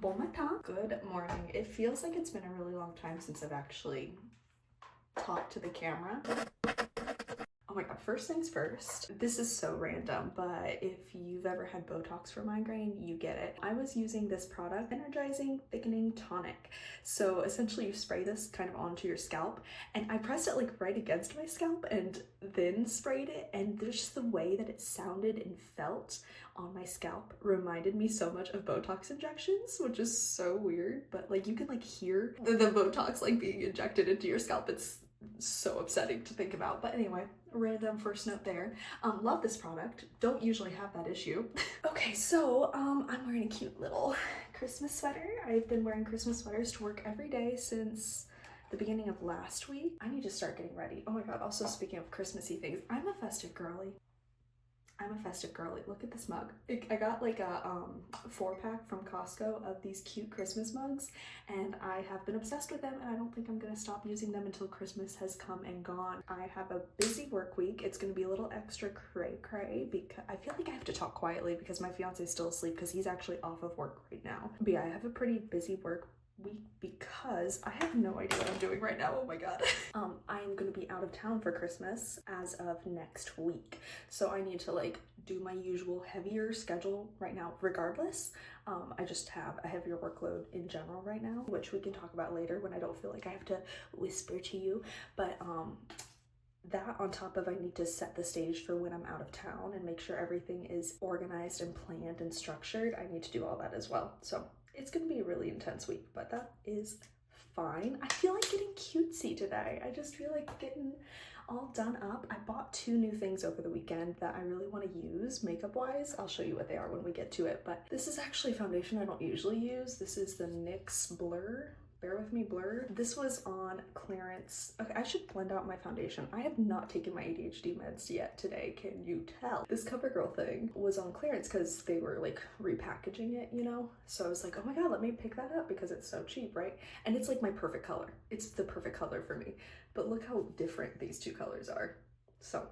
Bon matin. Good morning. It feels like it's been a really long time since I've actually talked to the camera. Oh my god, first things first. This is so random, but if you've ever had Botox for migraine, you get it. I was using this product, Energizing Thickening Tonic. So essentially you spray this kind of onto your scalp, and I pressed it like right against my scalp and then sprayed it, and there's just the way that it sounded and felt on my scalp reminded me so much of Botox injections, which is so weird, but like you can like hear the Botox like being injected into your scalp. It's so upsetting to think about, but anyway, random first note there. Love this product, don't usually have that issue. Okay, so I'm wearing a cute little Christmas sweater. I've been wearing Christmas sweaters to work every day since the beginning of last week. I need to start getting ready. Oh my god, also speaking of Christmassy things, I'm a festive girly. Look at this mug. I got like a 4-pack from Costco of these cute Christmas mugs, and I have been obsessed with them, and I don't think I'm gonna stop using them until Christmas has come and gone. I have a busy work week. It's gonna be a little extra cray because I feel like I have to talk quietly because my fiance is still asleep because he's actually off of work right now. But yeah, I have a pretty busy work week because I have no idea what I'm doing right now. Oh my god. I'm gonna be out of town for Christmas as of next week, so I need to like do my usual heavier schedule right now regardless. I just have a heavier workload in general right now, which we can talk about later when I don't feel like I have to whisper to you, but that on top of I need to set the stage for when I'm out of town and make sure everything is organized and planned and structured. I need to do all that as well, so it's gonna be a really intense week, but that is fine. I feel like getting cutesy today. I just feel like getting all done up. I bought 2 new things over the weekend that I really want to use makeup wise. I'll show you what they are when we get to it, but this is actually foundation I don't usually use. This is the NYX Blur. Bear with me, Blur. This was on clearance. Okay, I should blend out my foundation. I have not taken my ADHD meds yet today, can you tell? This CoverGirl thing was on clearance because they were like repackaging it, you know? So I was like, oh my god, let me pick that up because it's so cheap, right? And it's like my perfect color. It's the perfect color for me. But look how different these 2 colors are. So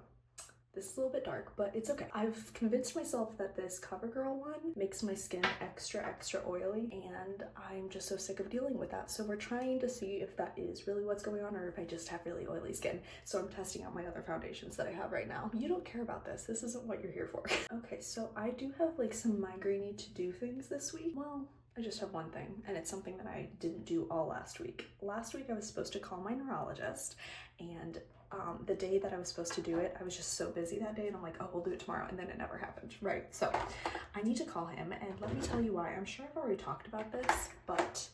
this is a little bit dark, but it's okay. I've convinced myself that this CoverGirl one makes my skin extra oily, and I'm just so sick of dealing with that. So we're trying to see if that is really what's going on or if I just have really oily skin. So I'm testing out my other foundations that I have right now. You don't care about this. This isn't what you're here for. Okay, so I do have like some migraine to do things this week. Well, I just have one thing, and it's something that I didn't do all last week. Last week I was supposed to call my neurologist, and the day that I was supposed to do it, I was just so busy that day, and I'm like, oh, we'll do it tomorrow, and then it never happened, right? So I need to call him, and let me tell you why. I'm sure I've already talked about this, but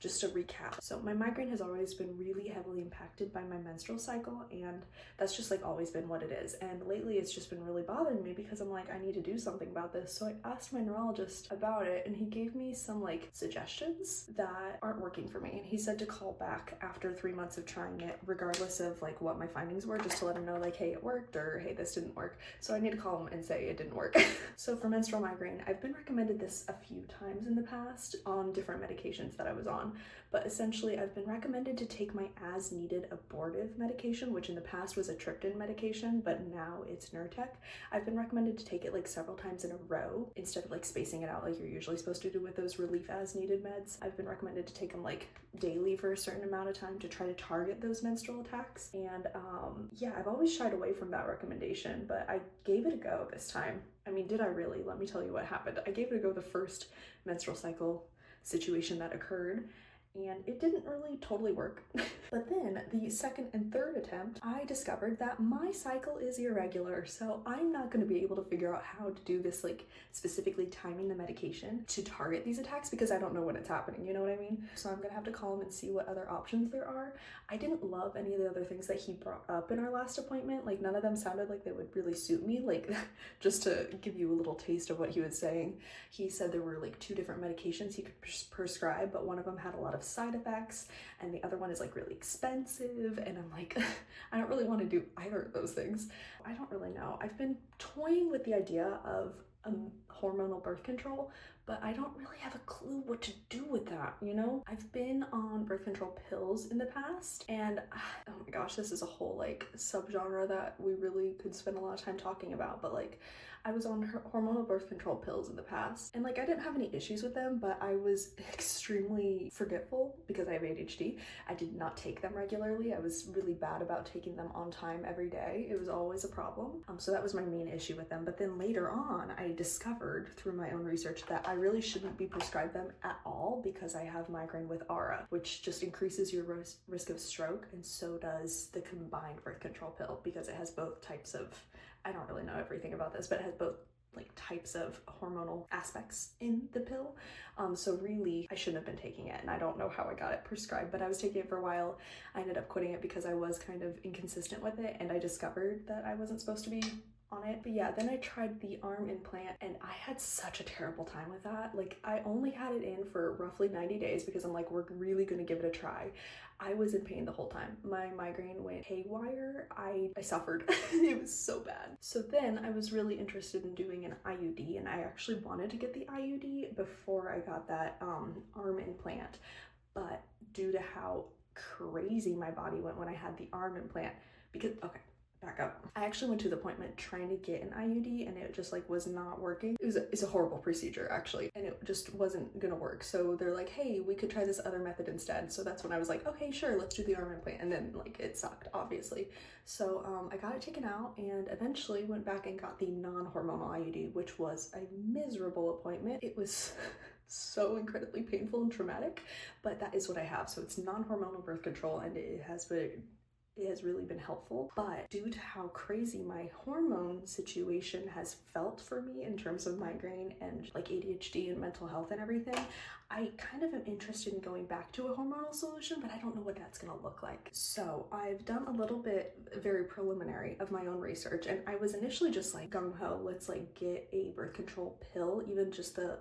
just to recap. So my migraine has always been really heavily impacted by my menstrual cycle, and that's just like always been what it is. And lately it's just been really bothering me because I'm like, I need to do something about this. So I asked my neurologist about it, and he gave me some like suggestions that aren't working for me. And he said to call back after 3 months of trying it, regardless of like what my findings were, just to let him know like, hey, it worked, or hey, this didn't work. So I need to call him and say it didn't work. So for menstrual migraine, I've been recommended this a few times in the past on different medications that I was on. But essentially I've been recommended to take my as needed abortive medication, which in the past was a triptan medication, but now it's Nurtec. I've been recommended to take it like several times in a row instead of like spacing it out like you're usually supposed to do with those relief as needed meds. I've been recommended to take them like daily for a certain amount of time to try to target those menstrual attacks. And yeah, I've always shied away from that recommendation, but I gave it a go this time. I mean, did I really? Let me tell you what happened. I gave it a go the first menstrual cycle situation that occurred, and it didn't really totally work. But then the second and third attempt, I discovered that my cycle is irregular, so I'm not going to be able to figure out how to do this, like specifically timing the medication to target these attacks because I don't know when it's happening, you know what I mean? So I'm gonna have to call him and see what other options there are. I didn't love any of the other things that he brought up in our last appointment. Like none of them sounded like they would really suit me. Like just to give you a little taste of what he was saying, he said there were like 2 different medications he could prescribe, but one of them had a lot of side effects and the other one is like really expensive, and I'm like, I don't really want to do either of those things. I don't really know. I've been toying with the idea of a hormonal birth control, but I don't really have a clue what to do with that, you know? I've been on birth control pills in the past, and oh my gosh, this is a whole like subgenre that we really could spend a lot of time talking about, but like I was on hormonal birth control pills in the past, and like I didn't have any issues with them, but I was extremely forgetful because I have ADHD. I did not take them regularly. I was really bad about taking them on time every day. It was always a problem. So that was my main issue with them. But then later on, I discovered through my own research that I really shouldn't be prescribed them at all because I have migraine with ARA, which just increases your risk of stroke, and so does the combined birth control pill because it has both types of, I don't really know everything about this, but it has both like types of hormonal aspects in the pill. So really I shouldn't have been taking it, and I don't know how I got it prescribed, but I was taking it for a while. I ended up quitting it because I was kind of inconsistent with it, and I discovered that I wasn't supposed to be on it. But yeah, then I tried the arm implant, and I had such a terrible time with that. Like I only had it in for roughly 90 days because I'm like, we're really gonna give it a try. I was in pain the whole time. My migraine went haywire. I suffered. It was so bad. So then I was really interested in doing an IUD, and I actually wanted to get the IUD before I got that arm implant. But due to how crazy my body went when I had the arm implant, because, okay, back up. I actually went to the appointment trying to get an IUD, and it just like was not working. It's a horrible procedure actually, and it just wasn't gonna work. So they're like, hey, we could try this other method instead. So that's when I was like, okay, sure, let's do the arm implant. And then like it sucked, obviously. So I got it taken out and eventually went back and got the non-hormonal IUD, which was a miserable appointment. It was so incredibly painful and traumatic, but that is what I have. So it's non-hormonal birth control, and it has really been helpful. But due to how crazy my hormone situation has felt for me in terms of migraine and like ADHD and mental health and everything, I kind of am interested in going back to a hormonal solution, but I don't know what that's gonna look like. So I've done a little bit very preliminary of my own research, and I was initially just like gung-ho, let's like get a birth control pill, even just the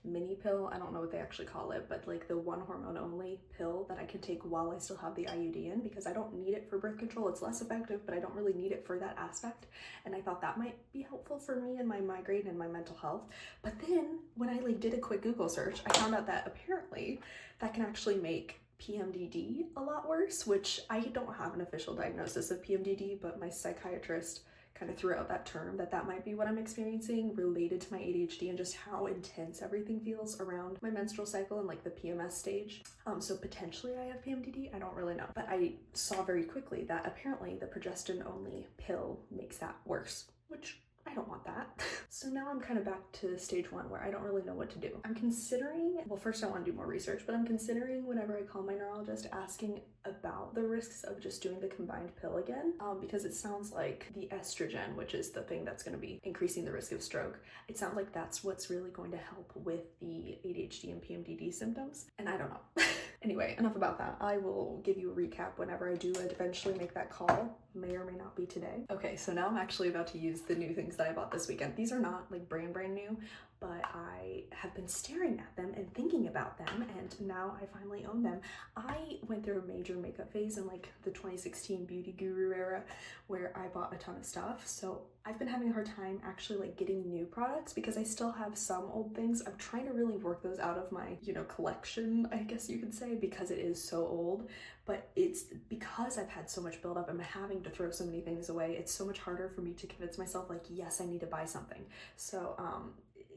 mini pill, I don't know what they actually call it, but like the one hormone only pill that I can take while I still have the IUD in, because I don't need it for birth control. It's less effective, but I don't really need it for that aspect. And I thought that might be helpful for me and my migraine and my mental health. But then when I like did a quick Google search, I found out that apparently that can actually make PMDD a lot worse, which I don't have an official diagnosis of PMDD, but my psychiatrist kind of threw out that term that might be what I'm experiencing related to my ADHD and just how intense everything feels around my menstrual cycle and like the PMS stage. So potentially I have PMDD, I don't really know. But I saw very quickly that apparently the progestin only pill makes that worse, which I don't want that. So now I'm kind of back to stage one where I don't really know what to do. I'm considering, well, first I want to do more research, but I'm considering whenever I call my neurologist asking about the risks of just doing the combined pill again, because it sounds like the estrogen, which is the thing that's going to be increasing the risk of stroke, it sounds like that's what's really going to help with the ADHD and PMDD symptoms, and I don't know. Anyway, enough about that. I will give you a recap whenever I do eventually make that call. May or may not be today. Okay, so now I'm actually about to use the new things that I bought this weekend. These are not like brand new, but I have been staring at them and thinking about them, and now I finally own them. I went through a major makeup phase in like the 2016 beauty guru era where I bought a ton of stuff. So I've been having a hard time actually like getting new products because I still have some old things. I'm trying to really work those out of my, collection, I guess you could say, because it is so old. But it's because I've had so much buildup, I'm having to throw so many things away. It's so much harder for me to convince myself like, yes, I need to buy something. So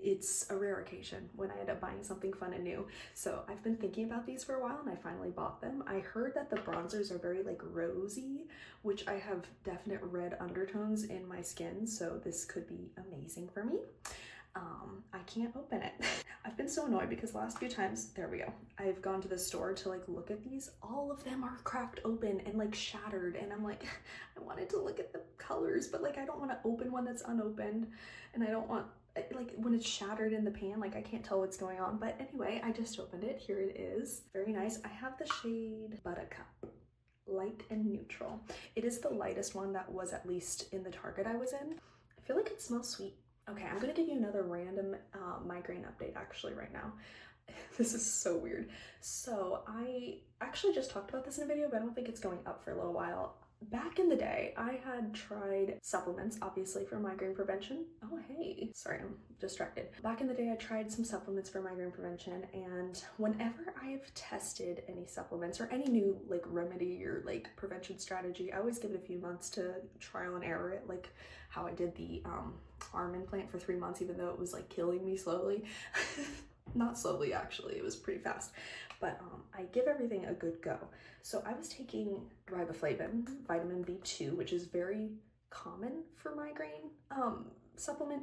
it's a rare occasion when I end up buying something fun and new. So I've been thinking about these for a while and I finally bought them. I heard that the bronzers are very like rosy, which I have definite red undertones in my skin, so this could be amazing for me. I can't open it. I've been so annoyed because the last few times, there we go, I've gone to the store to like look at these, all of them are cracked open and like shattered, and I'm like, I wanted to look at the colors, but like I don't want to open one that's unopened, and I don't want, like when it's shattered in the pan, like I can't tell what's going on. But anyway, I just opened it. Here it is. Very nice. I have the shade Buttercup, light and neutral. It is the lightest one that was at least in the Target I was in. I feel like it smells sweet. Okay, I'm gonna give you another random migraine update actually right now. This is so weird. So I actually just talked about this in a video, but I don't think it's going up for a little while. back in the day, I had tried supplements, obviously, for migraine prevention. Oh, hey, sorry, I'm distracted. Back in the day, I tried some supplements for migraine prevention, and whenever I've tested any supplements or any new like remedy or like prevention strategy, I always give it a few months to trial and error it, like how I did the arm implant for 3 months, even though it was like killing me slowly. Not slowly, actually, it was pretty fast. But I give everything a good go. So I was taking riboflavin, vitamin B2, which is very common for migraine supplement.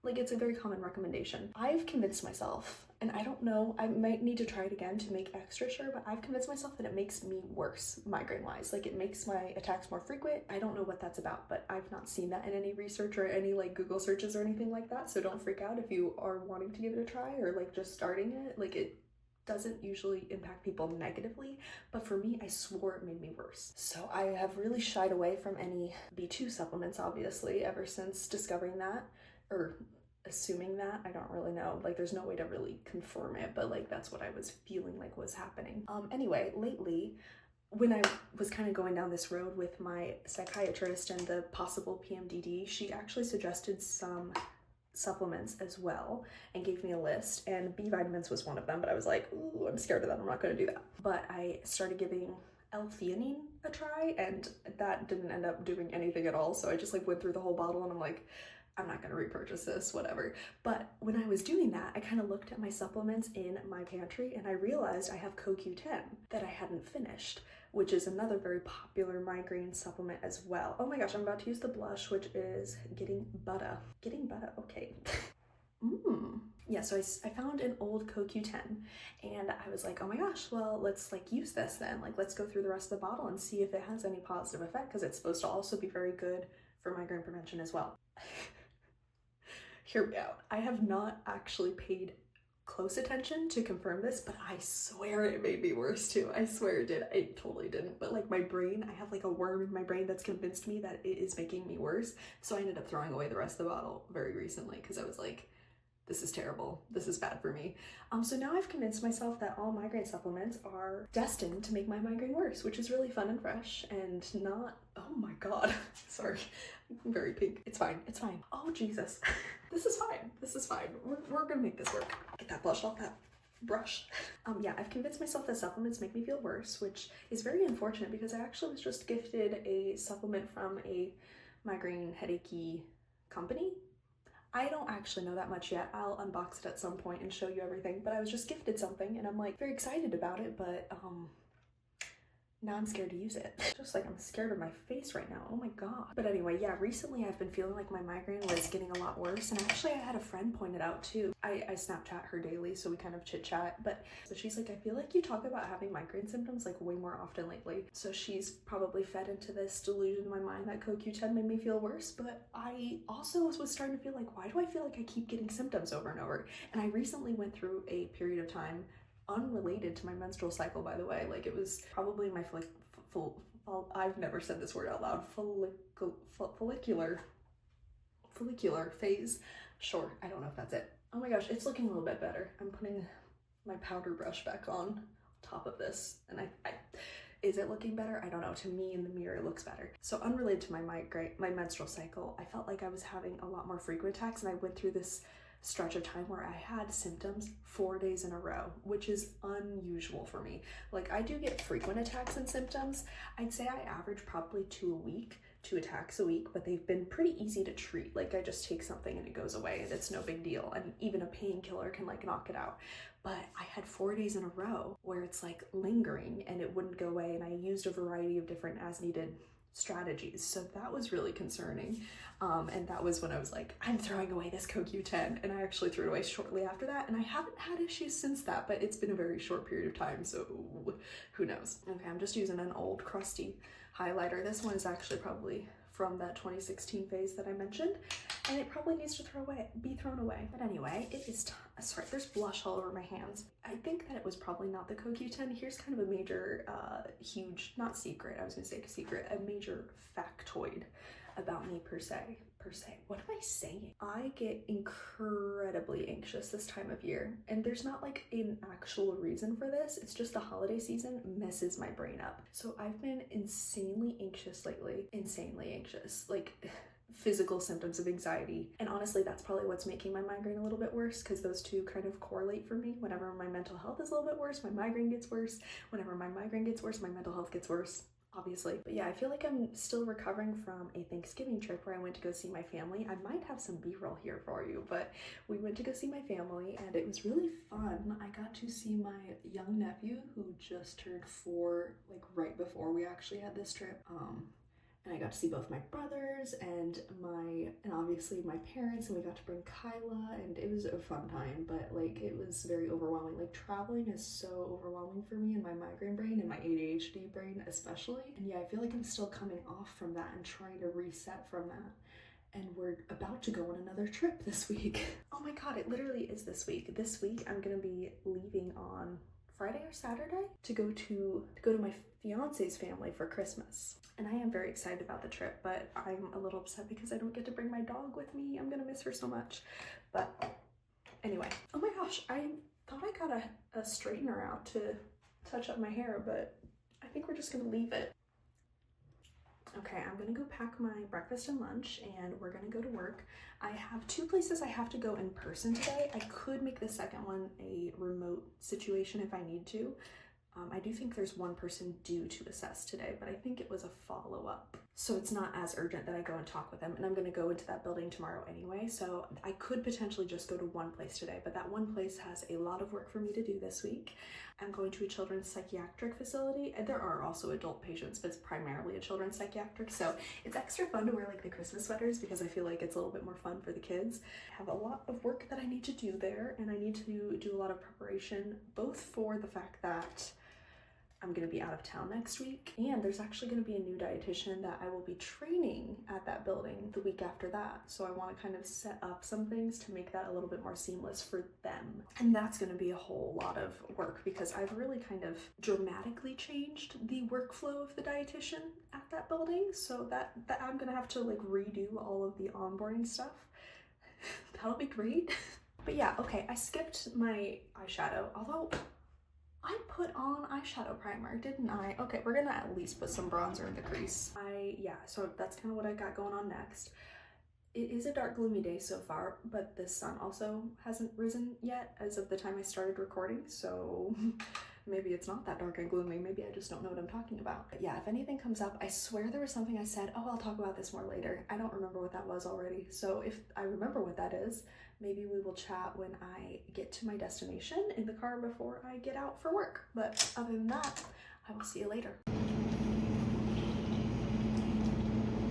Like, it's a very common recommendation. I've convinced myself, and I don't know, I might need to try it again to make extra sure, but I've convinced myself that it makes me worse migraine-wise. Like, it makes my attacks more frequent. I don't know what that's about, but I've not seen that in any research or any like Google searches or anything like that. So don't freak out if you are wanting to give it a try or like just starting it. Like, it doesn't usually impact people negatively, but for me, I swore it made me worse. So I have really shied away from any B2 supplements, obviously, ever since discovering that, or assuming that. I don't really know. Like, there's no way to really confirm it, but like that's what I was feeling like was happening. Anyway, lately, when I was kind of going down this road with my psychiatrist and the possible PMDD, she actually suggested some supplements as well and gave me a list, and B vitamins was one of them, but I was like, ooh, I'm scared of that, I'm not going to do that. But I started giving L-theanine a try, and that didn't end up doing anything at all. So I just like went through the whole bottle and I'm like, I'm not going to repurchase this, whatever. But when I was doing that, I kind of looked at my supplements in my pantry and I realized I have CoQ10 that I hadn't finished, which is another very popular migraine supplement as well. Oh my gosh, I'm about to use the blush, which is Getting Butter. Getting Butter, okay. Yeah, so I found an old CoQ10 and I was like, oh my gosh, well, let's like use this then. Like, let's go through the rest of the bottle and see if it has any positive effect, because it's supposed to also be very good for migraine prevention as well. Hear me out. I have not actually paid close attention to confirm this, but I swear it made me worse too. I swear it did. I totally didn't, but like my brain, I have like a worm in my brain that's convinced me that it is making me worse. So I ended up throwing away the rest of the bottle very recently because I was like, this is terrible. This is bad for me. So now I've convinced myself that all migraine supplements are destined to make my migraine worse, which is really fun and fresh and not, oh my God, sorry, I'm very pink. It's fine, it's fine. Oh, Jesus. This is fine, this is fine. We're gonna make this work. Get that blush off that brush. Yeah, I've convinced myself that supplements make me feel worse, which is very unfortunate because I actually was just gifted a supplement from a migraine headachy company. I don't actually know that much yet. I'll unbox it at some point and show you everything, but I was just gifted something and I'm like very excited about it, but now I'm scared to use it. Just like I'm scared of my face right now. Oh my God. But anyway, yeah, recently I've been feeling like my migraine was getting a lot worse. And actually I had a friend point it out too. I Snapchat her daily, so we kind of chit chat, but she's like, I feel like you talk about having migraine symptoms like way more often lately. So she's probably fed into this delusion in my mind that CoQ10 made me feel worse. But I also was starting to feel like, why do I feel like I keep getting symptoms over and over? And I recently went through a period of time unrelated to my menstrual cycle, by the way. Like, it was probably my I've never said this word out loud, follicular phase. Sure, I don't know if that's it. Oh my gosh, it's looking a little bit better. I'm putting my powder brush back on top of this, and I is it looking better? I don't know. To me in the mirror, it looks better. So unrelated to my menstrual cycle, I felt like I was having a lot more frequent attacks, and I went through this stretch of time where I had symptoms 4 days in a row, which is unusual for me. Like, I do get frequent attacks and symptoms. I'd say I average probably 2 attacks a week, but they've been pretty easy to treat. Like, I just take something and it goes away and it's no big deal. And even a painkiller can like knock it out. But I had 4 days in a row where it's like lingering and it wouldn't go away. And I used a variety of different as needed strategies. So that was really concerning. And that was when I was like, I'm throwing away this CoQ10, and I actually threw it away shortly after that. And I haven't had issues since that, but it's been a very short period of time. So who knows? Okay, I'm just using an old crusty highlighter. This one is actually probably from that 2016 phase that I mentioned, and it probably needs to be thrown away. But anyway, it is time. Sorry, there's blush all over my hands. I think that it was probably not the CoQ10. Here's kind of a major, huge, not secret, I was gonna say secret, a major factoid about me per se. What am I saying? I get incredibly anxious this time of year, and there's not like an actual reason for this. It's just the holiday season messes my brain up. So I've been insanely anxious lately. Insanely anxious. Like physical symptoms of anxiety. And honestly, that's probably what's making my migraine a little bit worse, because those two kind of correlate for me. Whenever my mental health is a little bit worse, my migraine gets worse. Whenever my migraine gets worse, my mental health gets worse, obviously. But yeah, I feel like I'm still recovering from a Thanksgiving trip where I went to go see my family. I might have some B-roll here for you, but we went to go see my family and it was really fun. I got to see my young nephew who just turned 4, like right before we actually had this trip. And I got to see both my brothers and obviously my parents, and we got to bring Kyla, and it was a fun time, but like it was very overwhelming. Like traveling is so overwhelming for me and my migraine brain and my ADHD brain especially. And yeah, I feel like I'm still coming off from that and trying to reset from that. And we're about to go on another trip this week. Oh my god, it literally is this week. This week I'm gonna be leaving on Friday or Saturday to go to my fiance's family for Christmas. And I am very excited about the trip, but I'm a little upset because I don't get to bring my dog with me. I'm gonna miss her so much. But anyway, oh my gosh, I thought I got a straightener out to touch up my hair, but I think we're just gonna leave it. Okay, I'm gonna go pack my breakfast and lunch and we're gonna go to work. I have 2 places I have to go in person today. I could make the second one a remote situation if I need to. I do think there's one person due to assess today, but I think it was a follow-up. So it's not as urgent that I go and talk with them, and I'm gonna go into that building tomorrow anyway, so I could potentially just go to one place today, but that one place has a lot of work for me to do this week. I'm going to a children's psychiatric facility, and there are also adult patients, but it's primarily a children's psychiatric, so it's extra fun to wear like the Christmas sweaters because I feel like it's a little bit more fun for the kids. I have a lot of work that I need to do there, and I need to do a lot of preparation, both for the fact that I'm gonna be out of town next week, and there's actually gonna be a new dietitian that I will be training at that building the week after that. So I wanna kind of set up some things to make that a little bit more seamless for them. And that's gonna be a whole lot of work because I've really kind of dramatically changed the workflow of the dietitian at that building. So that I'm gonna have to like redo all of the onboarding stuff. That'll be great. But yeah, okay, I skipped my eyeshadow, although I put on eyeshadow primer, didn't I? Okay, we're gonna at least put some bronzer in the crease. So that's kind of what I got going on next. It is a dark, gloomy day so far, but the sun also hasn't risen yet as of the time I started recording, so maybe it's not that dark and gloomy. Maybe I just don't know what I'm talking about. But yeah, if anything comes up, I swear there was something I said, oh, I'll talk about this more later. I don't remember what that was already. So if I remember what that is, maybe we will chat when I get to my destination in the car before I get out for work. But other than that, I will see you later.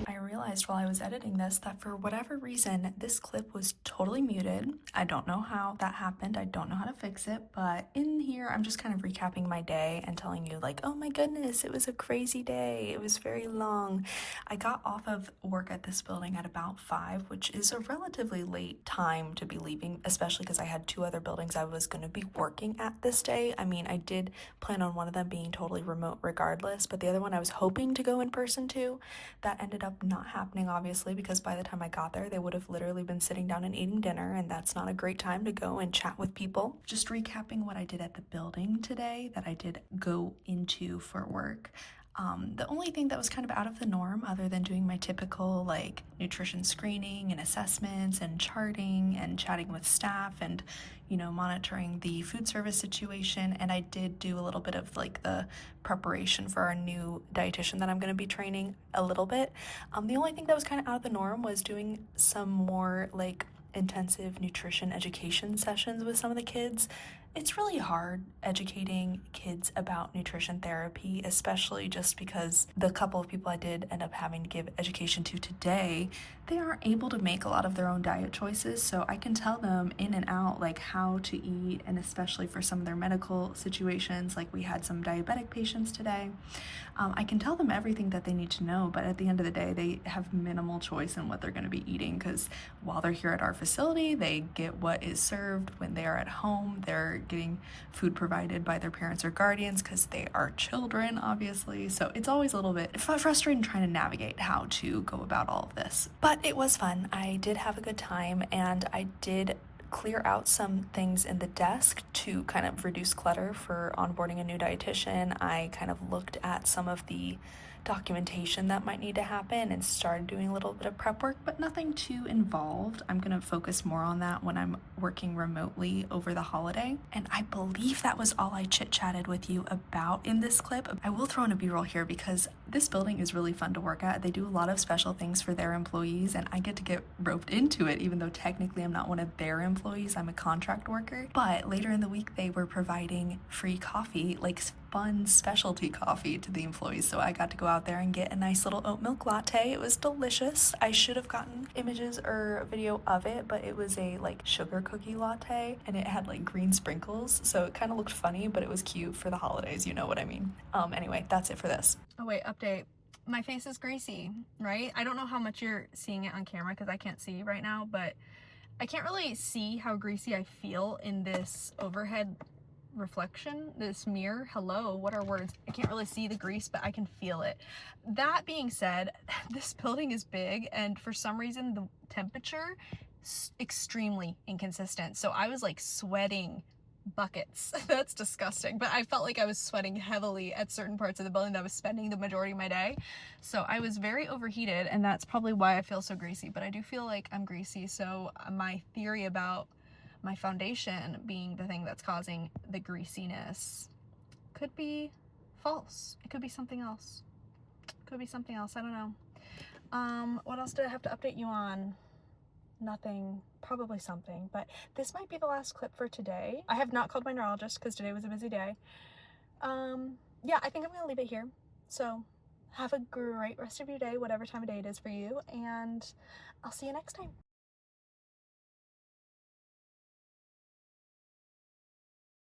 I realized while I was editing this that for whatever reason, this clip was totally muted. I don't know how that happened. I don't know how to fix it, but in here, I'm just kind of recapping my day and telling you like, oh my goodness, it was a crazy day. It was very long. I got off of work at this building at about 5, which is a relatively late time to be leaving, especially because I had 2 other buildings I was going to be working at this day. I mean, I did plan on one of them being totally remote regardless, but the other one I was hoping to go in person to, that ended up not happening, obviously, because by the time I got there, they would have literally been sitting down and eating dinner, and that's not a great time to go and chat with people. Just recapping what I did at the building today that I did go into for work. The only thing that was kind of out of the norm, other than doing my typical like nutrition screening and assessments and charting and chatting with staff and, you know, monitoring the food service situation. And I did do a little bit of like the preparation for our new dietitian that I'm going to be training a little bit. The only thing that was kind of out of the norm was doing some more like intensive nutrition education sessions with some of the kids. It's really hard educating kids about nutrition therapy, especially just because the couple of people I did end up having to give education to today, they aren't able to make a lot of their own diet choices. So I can tell them in and out like how to eat, and especially for some of their medical situations, like we had some diabetic patients today. I can tell them everything that they need to know, but at the end of the day, they have minimal choice in what they're going to be eating, because while they're here at our facility, they get what is served. When they are at home, they're aren't getting food provided by their parents or guardians because they are children, obviously. So it's always a little bit frustrating trying to navigate how to go about all of this. But it was fun. I did have a good time, and I did clear out some things in the desk to kind of reduce clutter for onboarding a new dietitian. I kind of looked at some of the documentation that might need to happen and started doing a little bit of prep work, but nothing too involved. I'm gonna focus more on that when I'm working remotely over the holiday. And I believe that was all I chit-chatted with you about in this clip. I will throw in a B-roll here because this building is really fun to work at. They do a lot of special things for their employees, and I get to get roped into it, even though technically I'm not one of their employees, I'm a contract worker. But later in the week, they were providing free coffee, like fun specialty coffee to the employees. So I got to go out there and get a nice little oat milk latte. It was delicious. I should have gotten images or video of it, but it was a like sugar cookie latte, and it had like green sprinkles. So it kind of looked funny, but it was cute for the holidays. You know what I mean? Anyway, that's it for this. Oh wait, update. My face is greasy, right? I don't know how much you're seeing it on camera because I can't see right now, but I can't really see how greasy I feel in this overhead reflection, this mirror. Hello, what are words? I can't really see the grease, but I can feel it. That being said, this building is big, and for some reason the temperature is extremely inconsistent. So I was like sweating buckets. That's disgusting, but I felt like I was sweating heavily at certain parts of the building that I was spending the majority of my day. So I was very overheated, and that's probably why I feel so greasy, but I do feel like I'm greasy. So my theory about my foundation being the thing that's causing the greasiness could be false. It could be something else. Could be something else. I don't know. What else did I have to update you on? Nothing. Probably something, but this might be the last clip for today. I have not called my neurologist because today was a busy day. Yeah, I think I'm gonna leave it here. So have a great rest of your day, whatever time of day it is for you, and I'll see you next time.